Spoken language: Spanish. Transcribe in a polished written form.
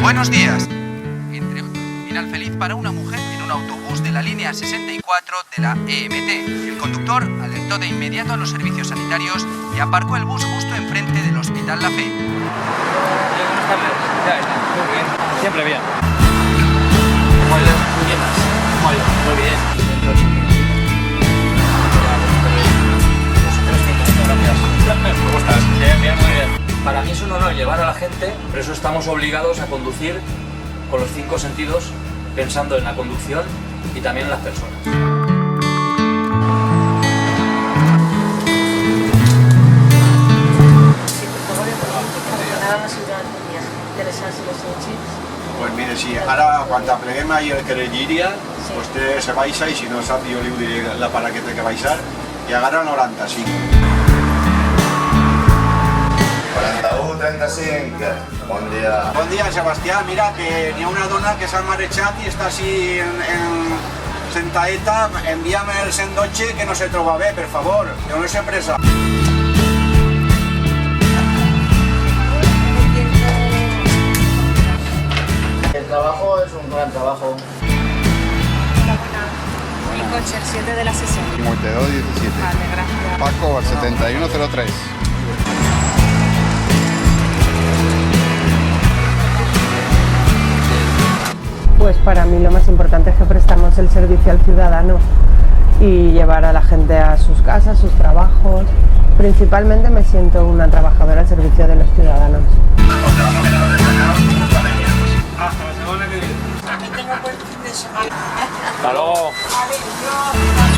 Buenos días. Entre otros, final feliz para una mujer en un autobús de la línea 64 de la EMT. El conductor alertó de inmediato a los servicios sanitarios y aparcó el bus justo enfrente del Hospital La Fe. Buenas tardes. Ya está, muy bien. Siempre bien. Muy bien. ¿Cómo estás? Bien, muy bien. Para mí es un honor llevar a la gente, por eso estamos obligados a conducir con los 5 sentidos, pensando en la conducción y también en las personas. Pues mire, si ara quan apleguem ahir el querelliria, vostè se baixa i si no sap jo li diré la para que té que baixar i agarra 95. 41, 35, bon dia. Bon dia, Sebastià. Mira, que n'hi ha una dona que s'ha marejat i està així sentaeta. Envia'm el 112 que no se troba bé, per favor. Jo no sé pressa. El trabajo es un gran trabajo. Mi coche, el 7 de la 60. 5217. Vale, gracias. Paco, al 7103. Pues para mí lo más importante es que prestamos el servicio al ciudadano y llevar a la gente a sus casas, sus trabajos. Principalmente me siento una trabajadora al servicio de los ciudadanos. Hasta la semana que viene. Aquí tengo buen fin de semana. Hasta luego. Adiós.